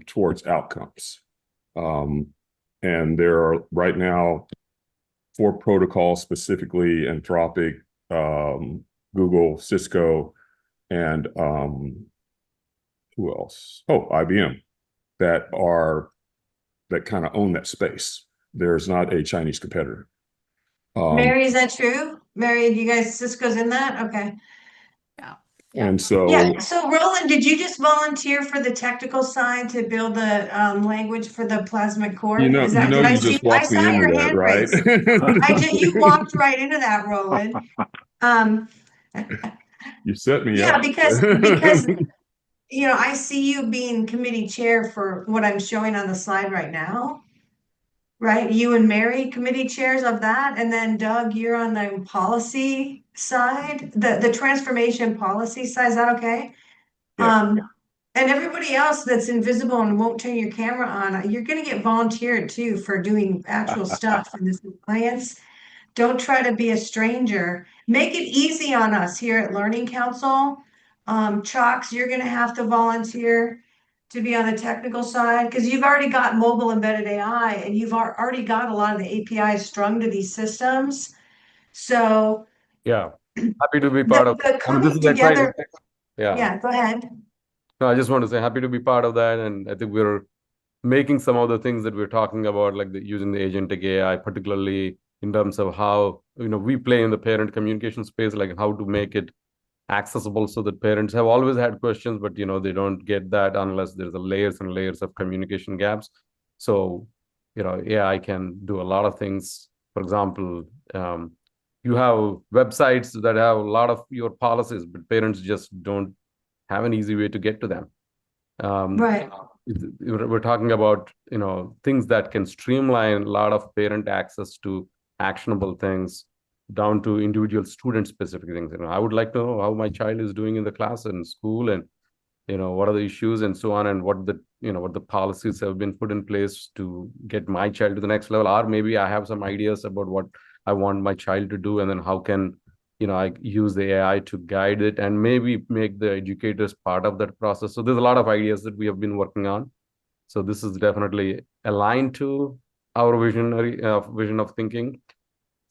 towards outcomes. And there are right now 4 protocols, specifically Anthropic, Google, Cisco, and who else? Oh, IBM, that kind of own that space. There's not a Chinese competitor. Mary, is that true? Mary, do you guys, Cisco's in that? Okay. And so, yeah. So Roland, did you just volunteer for the technical side to build the language for the plasmic core? you just walked me into that, right? You walked right into that, Roland. You set me yeah, up. because I see you being committee chair for what I'm showing on the slide right now. Right, you and Mary, committee chairs of that, and then Doug, you're on the policy side, the transformation policy side. Is that okay? Yeah. And everybody else that's invisible and won't turn your camera on, you're going to get volunteered too for doing actual stuff in this alliance. Don't try to be a stranger. Make it easy on us here at Learning Council. Chalks, you're going to have to volunteer to be on the technical side, because you've already got mobile embedded AI and you've already got a lot of the APIs strung to these systems. So yeah, happy to be part of the coming this is together. exciting. Yeah, Go ahead. no, I just want to say happy to be part of that, and I think we're making some of the things that we're talking about, like using the agentic AI, particularly in terms of how we play in the parent communication space, like how to make it accessible so that parents have always had questions, but they don't get that unless there's layers and layers of communication gaps. So AI can do a lot of things. For example, you have websites that have a lot of your policies, but parents just don't have an easy way to get to them. Right. We're talking about things that can streamline a lot of parent access to actionable things, down to individual student specific things. I would like to know how my child is doing in the class and school, and what are the issues and so on, and what the what the policies have been put in place to get my child to the next level, or maybe I have some ideas about what I want my child to do, and then how can I use the AI to guide it and maybe make the educators part of that process. So there's a lot of ideas that we have been working on. So this is definitely aligned to our vision of thinking.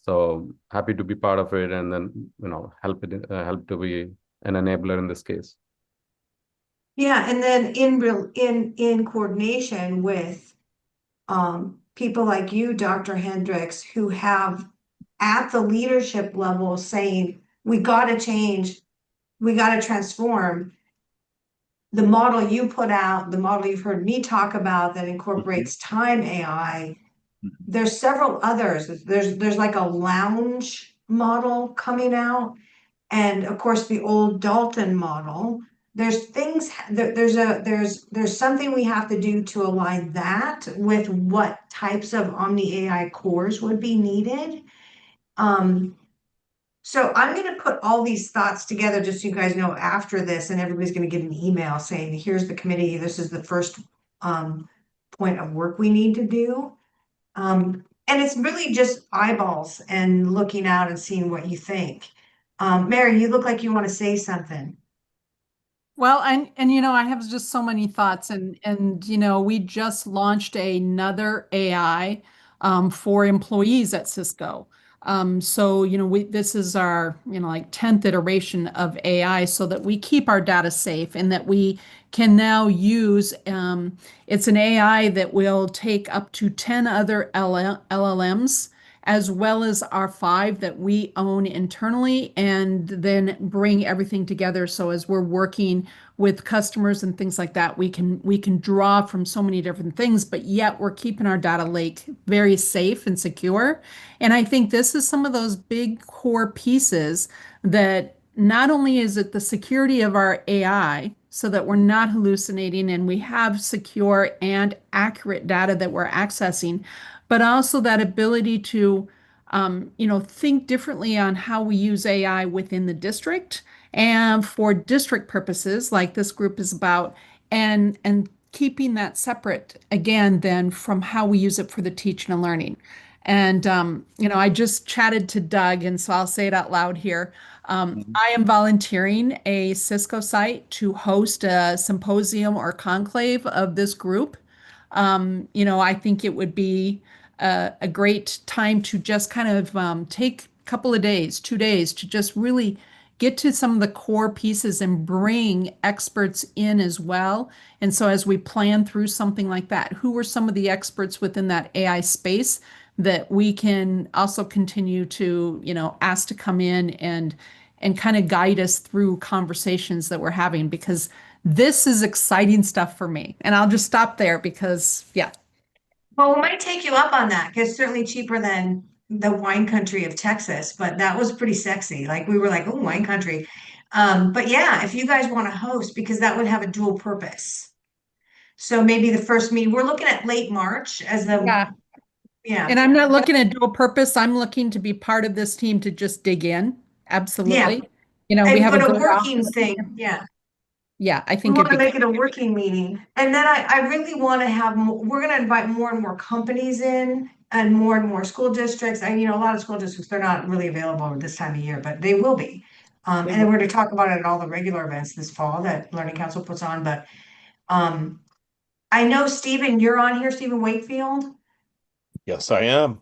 So happy to be part of it, and then help to be an enabler in this case. Yeah, and then in coordination with people like you, Dr. Hendrix, who have at the leadership level saying, we got to change, we got to transform. The model you put out, the model you've heard me talk about that incorporates time AI, there's several others. There's like a lounge model coming out. And of course, the old Dalton model. There's things, there's something we have to do to align that with what types of Omni-AI cores would be needed. So I'm going to put all these thoughts together just so you guys know after this, and everybody's going to get an email saying, here's the committee. This is the first point of work we need to do. And it's really just eyeballs and looking out and seeing what you think. Mary, you look like you want to say something. Well, and I have just so many thoughts, and we just launched another AI for employees at Cisco. So this is our like 10th iteration of AI, so that we keep our data safe and that we can now use. It's an AI that will take up to 10 other LLMs, as well as our 5 that we own internally, and then bring everything together. So as we're working with customers and things like that, we can draw from so many different things, but yet we're keeping our data lake very safe and secure. And I think this is some of those big core pieces that not only is it the security of our AI, so that we're not hallucinating and we have secure and accurate data that we're accessing, but also that ability to think differently on how we use AI within the district and for district purposes, like this group is about, and keeping that separate again then from how we use it for the teaching and learning. And I just chatted to Doug, and so I'll say it out loud here. I am volunteering a Cisco site to host a symposium or conclave of this group. I think it would be a great time to just kind of take a couple of days, 2 days, to just really get to some of the core pieces and bring experts in as well. And so as we plan through something like that, who are some of the experts within that AI space that we can also continue to, ask to come in and kind of guide us through conversations that we're having, because this is exciting stuff for me. And I'll just stop there because, yeah. Well, we might take you up on that, because it's certainly cheaper than the wine country of Texas, but that was pretty sexy. Like we were like, oh, wine country. But yeah, if you guys want to host, because that would have a dual purpose. So maybe the first meeting, we're looking at late March as the, And yeah, I'm not looking at dual purpose. I'm looking to be part of this team to just dig in. Absolutely. We have but a a good working office. thing, yeah. Yeah, I We think want to it'd be make it a working meeting. And then I really want to have, we're going to invite more and more companies in and more school districts. A lot of school districts, they're not really available this time of year, but they will be. And then we're going to talk about it at all the regular events this fall that Learning Council puts on. But I know, Stephen, you're on here, Stephen Wakefield. Yes, I am.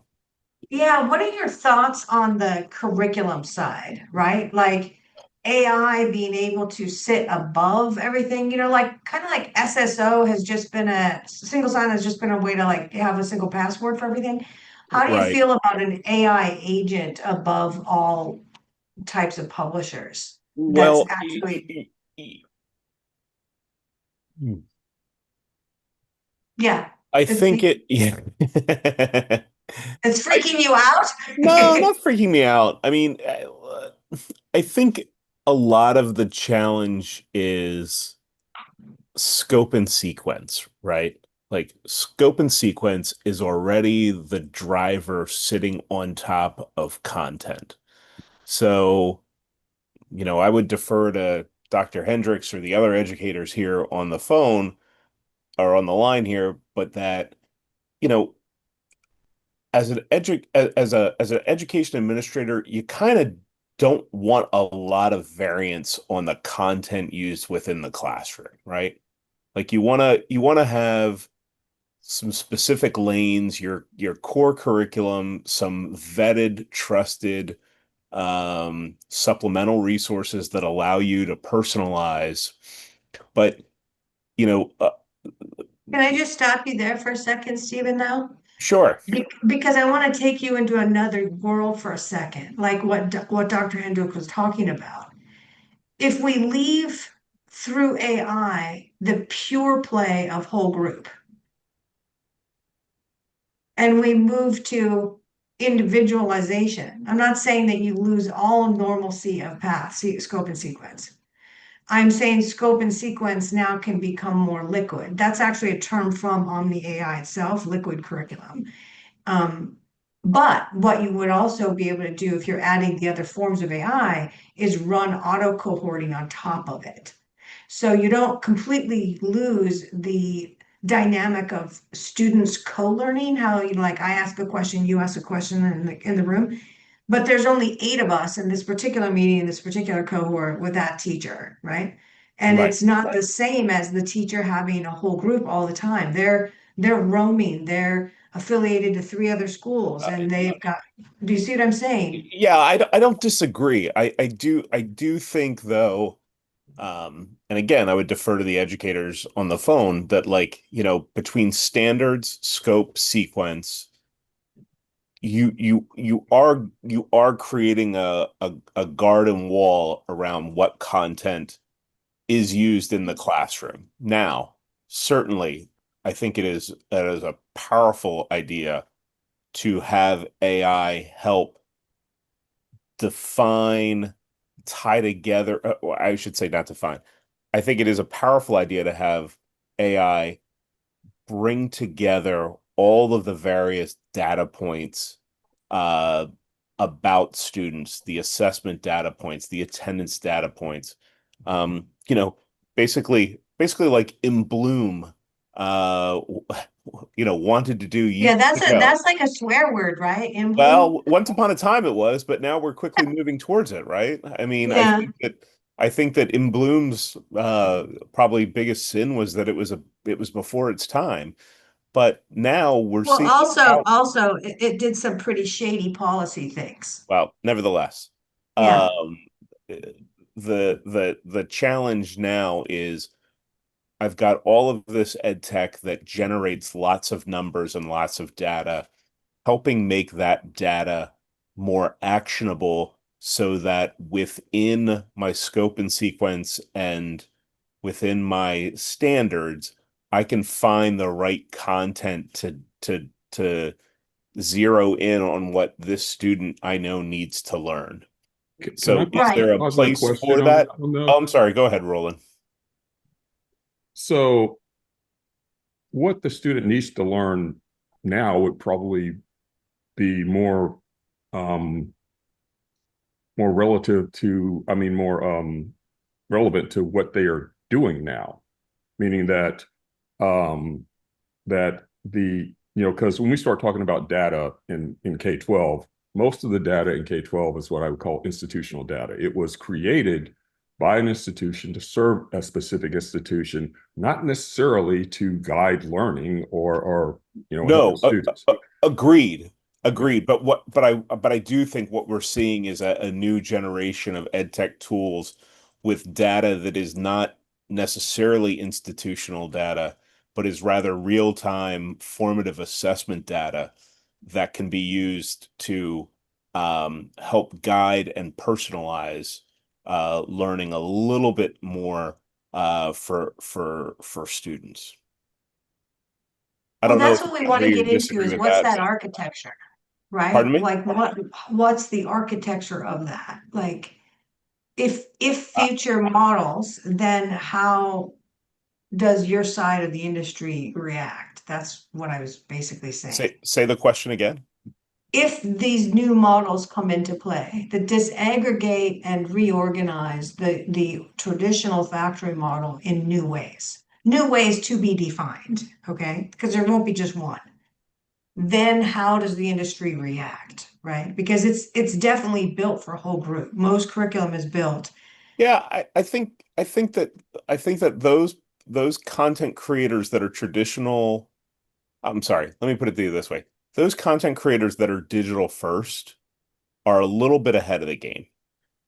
Yeah, what are your thoughts on the curriculum side, right? Like AI being able to sit above everything, like kind of like SSO has just been a single sign has just been a way to like have a single password for everything. How do you Right. feel about an AI agent above all types of publishers? That's Well, actually, yeah, I it's think it, yeah. it's freaking you out. No, not freaking me out. I mean, I think a lot of the challenge is scope and sequence, right? Like scope and sequence is already the driver sitting on top of content. So, I would defer to Dr. Hendrix or the other educators here on the phone. are on the line here, but that, you know, as an education administrator, you kind of don't want a lot of variance on the content used within the classroom, right? Like you want to have some specific lanes, your core curriculum, some vetted, trusted supplemental resources that allow you to personalize. But you know, Can I just stop you there for a second, Stephen, though? sure. Because I want to take you into another world for a second, like what Dr. Hendrick was talking about. If we leave through AI the pure play of whole group, and we move to individualization, I'm not saying that you lose all normalcy of path, scope and sequence. I'm saying scope and sequence now can become more liquid. That's actually a term from Omni-AI itself, liquid curriculum. But what you would also be able to do if you're adding the other forms of AI is run auto cohorting on top of it. So you don't completely lose the dynamic of students co-learning, how you like I ask a question, you ask a question in the room. But there's only 8 of us in this particular meeting, in this particular cohort with that teacher, right? And Right. it's not the same as the teacher having a whole group all the time. They're roaming, they're affiliated to 3 other schools, and they've got, do you see what I'm saying? Yeah, I don't disagree. I do think though, and again, I would defer to the educators on the phone that like, between standards, scope, sequence, you are creating a garden wall around what content is used in the classroom. Now, certainly, I think it is a powerful idea to have AI help define, tie together. Well, I should say not define. I think it is a powerful idea to have AI bring together all of the various data points about students, the assessment data points, the attendance data points. Basically like in Bloom, wanted to do Yeah, years ago. that's like a swear word, right? In Bloom? Well, once upon a time it was, but now we're quickly moving towards it, right? I mean, Yeah. I think that in Bloom's probably biggest sin was that it was before its time. But now we're Well, seeing also it did some pretty shady policy things. well, nevertheless, Yeah. the challenge now is I've got all of this ed tech that generates lots of numbers and lots of data, helping make that data more actionable so that within my scope and sequence and within my standards, I can find the right content to zero in on what this student I know needs to learn. So Can I is there a pose a place question for on that? that one, though? Oh, I'm sorry. Go ahead, Roland. So what the student needs to learn now would probably be more relative to, more relevant to what they are doing now, meaning that because when we start talking about data in K-12, most of the data in K-12 is what I would call institutional data. It was created by an institution to serve a specific institution, not necessarily to guide learning or help students. Agreed. But I do think what we're seeing is a new generation of ed tech tools with data that is not necessarily institutional data, but is rather real-time formative assessment data that can be used to help guide and personalize learning a little bit more for students. I Well, don't know that's if what we you want to agree or get into disagree is with what's that. that architecture, right? Pardon me? Like what's the architecture of that? Like if future models, then how does your side of the industry react? That's what I was basically saying. Say the question again. If these new models come into play that disaggregate and reorganize the traditional factory model in new ways, new ways to be defined, okay? Because there won't be just one. Then how does the industry react, right? Because it's definitely built for a whole group. Most curriculum is built. Yeah, I think that those content creators that are traditional, I'm sorry, let me put it to you this way. Those content creators that are digital first are a little bit ahead of the game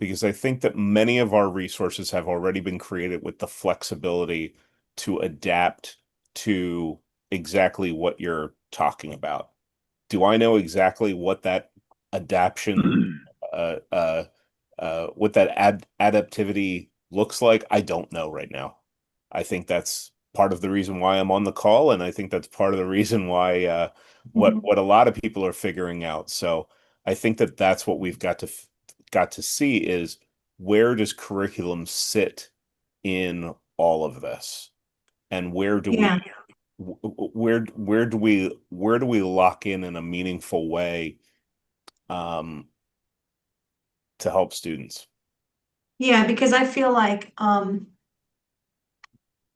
because I think that many of our resources have already been created with the flexibility to adapt to exactly what you're talking about. Do I know exactly what that adaption, uh, uh, what that adaptivity looks like? I don't know right now. I think that's part of the reason why I'm on the call, and I think that's part of the reason why what a lot of people are figuring out. So I think that that's what we've got to see is where does curriculum sit in all of this, and where do Yeah. where do we lock in a meaningful way um, to help students? Yeah, because I feel like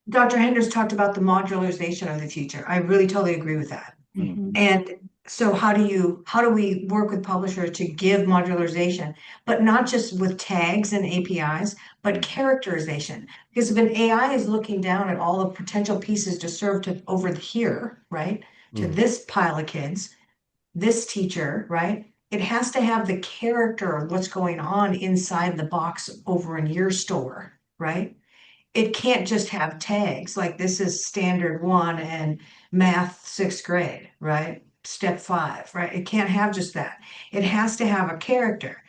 Dr. Hendricks talked about the modularization of the future. I really totally agree with that. Mhm. And so how do we work with publishers to give modularization, but not just with tags and APIs, but characterization? Because if an AI is looking down at all the potential pieces to serve to over here, right? To this pile of kids, this teacher, right? It has to have the character of what's going on inside the box over in your store, right? It can't just have tags like this is standard 1 and math 6th grade, right? Step 5, right? It can't have just that. It has to have a character.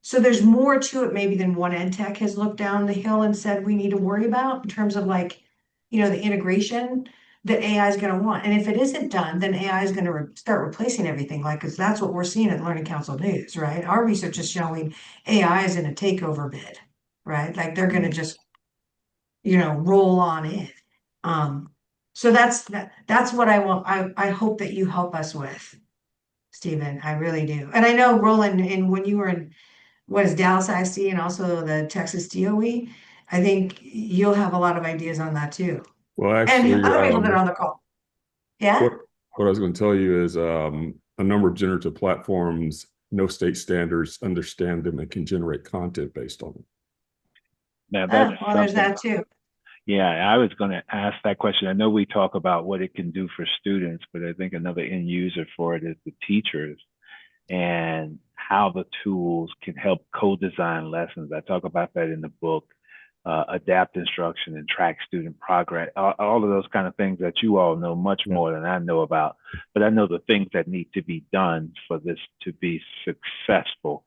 So there's more to it maybe than one ed tech has looked down the hill and said we need to worry about in terms of like, the integration that AI is going to want. And if it isn't done, then AI is going to start replacing everything, like, because that's what we're seeing at Learning Council News, right? Our research is showing AI is in a takeover bid, right? Like they're going to just roll on in. So that's what I want. I hope that you help us with, Stephen. I really do. And I know Roland, and when you were in what is Dallas ISD and also the Texas DOE, I think you'll have a lot of ideas on that too. Well, And actually, other people that are on the call. Yeah. what I was going to tell you is a number of generative platforms know state standards, understand them, and can generate content based on them. Now that's Well, there's something. that too. Yeah, I was going to ask that question. I know we talk about what it can do for students, but I think another end user for it is the teachers and how the tools can help co-design lessons. I talk about that in the book, adapt instruction and track student progress, all of those kind of things that you all know much more than I know about. But I know the things that need to be done for this to be successful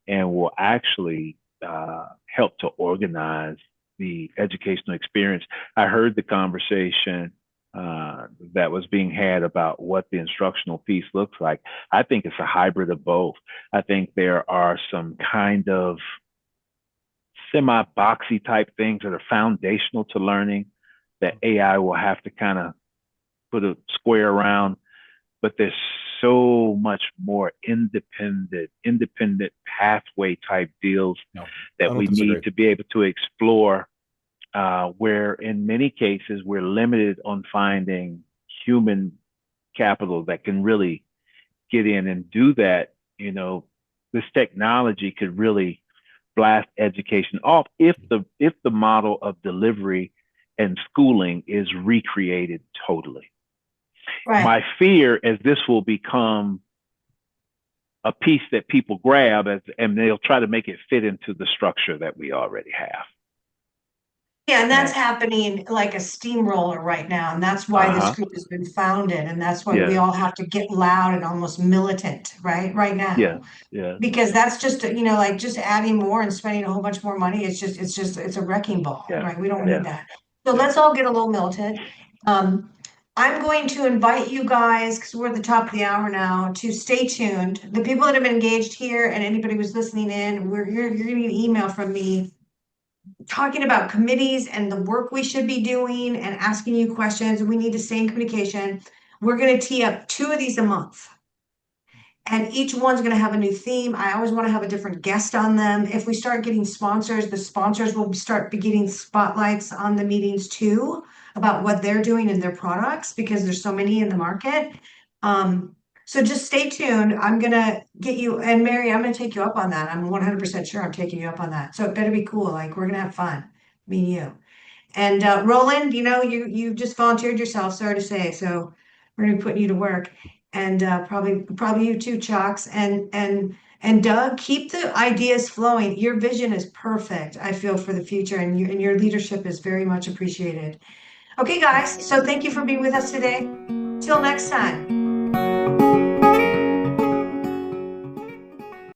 and will actually help to organize the educational experience. I heard the conversation that was being had about what the instructional piece looks like. I think it's a hybrid of both. I think there are some kind of semi-boxy type things that are foundational to learning that AI will have to kind of put a square around, but there's so much more independent pathway type deals that we need to be able to explore, where in many cases we're limited on finding human capital that can really get in and do that. This technology could really blast education off if the model of delivery and schooling is recreated totally. Right. My fear is this will become a piece that people grab and they'll try to make it fit into the structure that we already have. Yeah, and that's happening like a steamroller right now. And that's why this group has been founded. And that's why we all have to get loud and almost militant, right now. Yeah. Because that's just, like just adding more and spending a whole bunch more money. It's a wrecking ball, right? We don't need that. So let's all get a little militant. I'm going to invite you guys, because we're at the top of the hour now, to stay tuned. The people that have been engaged here and anybody who's listening in, you're getting an email from me talking about committees and the work we should be doing and asking you questions. We need to stay in communication. We're going to tee up 2 of these a month. And each one's gonna have a new theme. I always want to have a different guest on them. If we start getting sponsors, the sponsors will start getting spotlights on the meetings too, about what they're doing in their products, because there's so many in the market. So just stay tuned. I'm gonna get you, and Mary, I'm gonna take you up on that. I'm 100% sure I'm taking you up on that. So it better be cool. Like, we're gonna have fun, me and you. And Roland, you just volunteered yourself, sorry to say, so we're gonna be putting you to work. And probably you too, Chalks. And Doug, keep the ideas flowing. Your vision is perfect, I feel, for the future, and your leadership is very much appreciated. Okay, guys, so thank you for being with us today. Till next time.